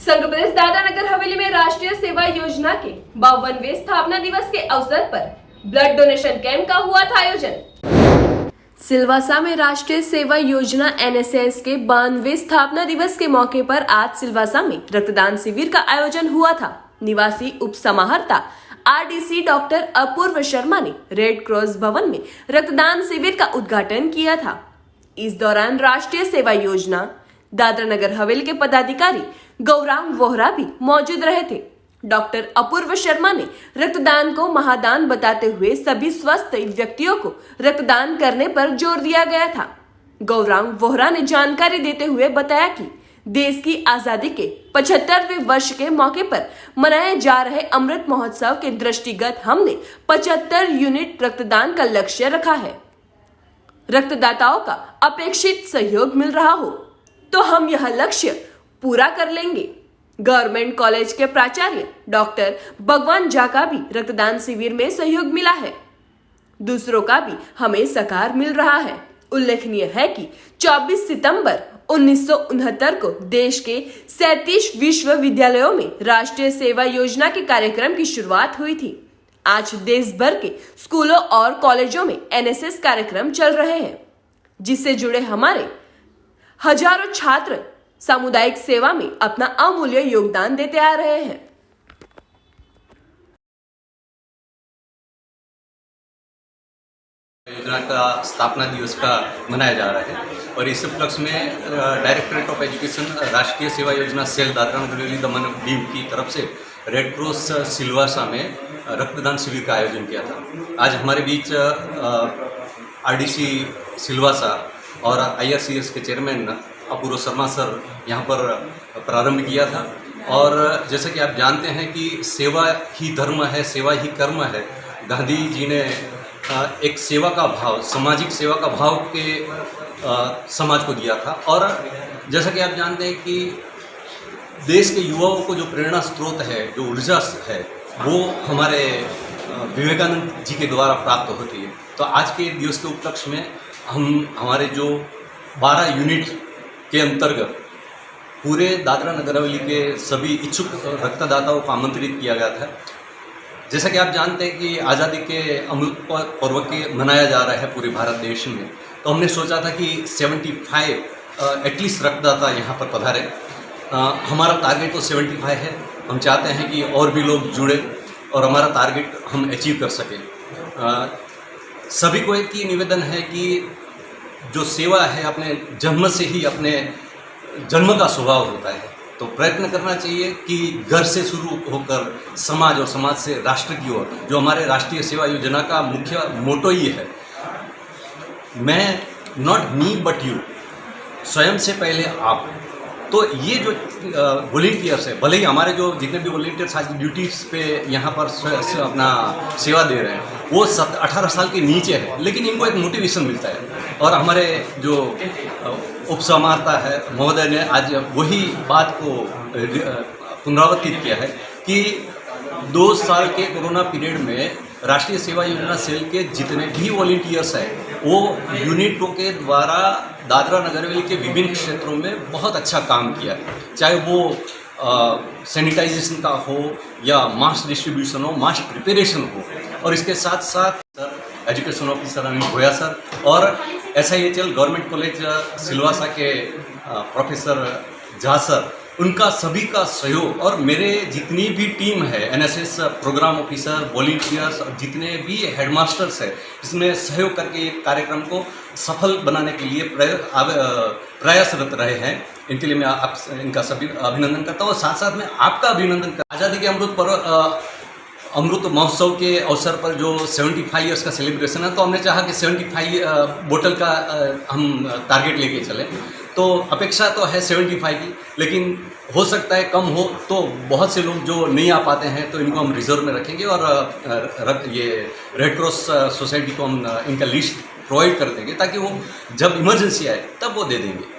संघ प्रदेश दादरा नगर हवेली में राष्ट्रीय सेवा योजना के 52वें स्थापना दिवस के अवसर पर ब्लड डोनेशन कैंप का हुआ था आयोजन। सिलवासा में राष्ट्रीय सेवा योजना NSS के 52वें स्थापना दिवस के मौके पर आज सिलवासा में रक्तदान शिविर का आयोजन हुआ था। निवासी उप समाहर्ता RDC डॉक्टर अपूर्व शर्मा ने रेड क्रॉस भवन में रक्तदान शिविर का उद्घाटन किया था। इस दौरान राष्ट्रीय सेवा योजना दादरा नगर हवेली के पदाधिकारी गौरांग वोहरा भी मौजूद रहे थे। डॉक्टर अपूर्व शर्मा ने रक्तदान को महादान बताते हुए सभी स्वस्थ व्यक्तियों को रक्तदान करने पर जोर दिया गया था। गौरांग वोहरा ने जानकारी देते हुए बताया कि देश की आजादी के 75वें वर्ष के मौके पर मनाए जा रहे अमृत महोत्सव के दृष्टिगत हमने 75 यूनिट रक्तदान का लक्ष्य रखा है। रक्तदाताओं का अपेक्षित सहयोग मिल रहा हो तो हम यह लक्ष्य पूरा कर लेंगे। गवर्नमेंट कॉलेज के प्राचार्य डॉक्टर भगवान झा का भी रक्तदान शिविर में सहयोग मिला है। दूसरों का भी हमें सहकार मिल रहा है। उल्लेखनीय है कि 24 सितंबर 1969 को देश के 37 विश्वविद्यालयों में राष्ट्रीय सेवा योजना के कार्यक्रम की शुरुआत हुई थी। आज देश भर के स्कूलों और कॉलेजों में NSS कार्यक्रम चल रहे हैं, जिससे जुड़े हमारे हजारों छात्र सामुदायिक सेवा में अपना अमूल्य योगदान देते आ रहे हैं। योजना का स्थापना दिवस का मनाया जा रहा है और इस उपलक्ष्य में डायरेक्टरेट ऑफ एजुकेशन राष्ट्रीय सेवा योजना सेल दादरा नगर हवेली दमन दीव की तरफ से रेड क्रॉस सिलवासा में रक्तदान शिविर का आयोजन किया था। आज हमारे बीच RDC सिलवासा और IRCS के चेयरमैन अपूर्व शर्मा सर यहाँ पर प्रारंभ किया था। और जैसा कि आप जानते हैं कि सेवा ही धर्म है, सेवा ही कर्म है। गांधी जी ने एक सेवा का भाव, सामाजिक सेवा का भाव के समाज को दिया था। और जैसा कि आप जानते हैं कि देश के युवाओं को जो प्रेरणा स्रोत है, जो ऊर्जा है, वो हमारे विवेकानंद जी के द्वारा प्राप्त होती है। तो आज के दिवस के उपलक्ष्य में हमारे जो 12 यूनिट के अंतर्गत पूरे दादरा नगर हवेली के सभी इच्छुक रक्तदाताओं को आमंत्रित किया गया था। जैसा कि आप जानते हैं कि आज़ादी के अमृत पर्व के मनाया जा रहा है पूरे भारत देश में, तो हमने सोचा था कि 75 एटलीस्ट रक्तदाता यहाँ पर पधारे। हमारा टारगेट तो 75 है। हम चाहते हैं कि और भी लोग जुड़े और हमारा टारगेट हम अचीव कर सकें। सभी को एक ही निवेदन है कि जो सेवा है अपने जन्म से ही, अपने जन्म का स्वभाव होता है, तो प्रयत्न करना चाहिए कि घर से शुरू होकर समाज और समाज से राष्ट्र की ओर, जो हमारे राष्ट्रीय सेवा योजना का मुख्य मोटो ही है, मैं नॉट मी बट यू, स्वयं से पहले आप। तो ये जो वॉलंटियर्स है, भले ही हमारे जो जितने भी वॉलंटियर्स आज ड्यूटीज़ पे यहाँ पर अपना सेवा दे रहे हैं वो 18 साल के नीचे है, लेकिन इनको एक मोटिवेशन मिलता है। और हमारे जो उप समाहर्ता है महोदय ने आज वही बात को पुनरावर्तित किया है कि 2 साल के कोरोना पीरियड में राष्ट्रीय सेवा योजना सेल के जितने भी वॉलंटियर्स हैं वो यूनिटों के द्वारा दादरा नगर हवेली के विभिन्न क्षेत्रों में बहुत अच्छा काम किया है, चाहे वो सैनिटाइजेशन का हो या मास्क डिस्ट्रीब्यूशन हो, मास्क प्रिपरेशन हो। और इसके साथ साथ sir education officer Anil Bhoya sir और SIHL गवर्नमेंट कॉलेज सिलवासा के प्रोफेसर झा सर, उनका सभी का सहयोग और मेरे जितनी भी टीम है NSS प्रोग्राम ऑफिसर, वॉलंटियर्स और जितने भी हेडमास्टर्स है, इसमें सहयोग करके कार्यक्रम को सफल बनाने के लिए प्रयासरत रहे हैं। इनके लिए मैं इनका सभी अभिनंदन करता हूँ और साथ साथ में आपका अभिनंदन करता हूँ। आज़ादी के अमृत महोत्सव के अवसर पर जो 75 ईयर्स का सेलिब्रेशन है, तो हमने चाहा कि 75 बोतल का हम टारगेट लेके चलें। तो अपेक्षा तो है 75 की, लेकिन हो सकता है कम हो, तो बहुत से लोग जो नहीं आ पाते हैं तो इनको हम रिजर्व में रखेंगे और ये रेड क्रॉस सोसाइटी को हम इनका लिस्ट प्रोवाइड कर देंगे ताकि वो जब इमरजेंसी आए तब वो दे देंगे।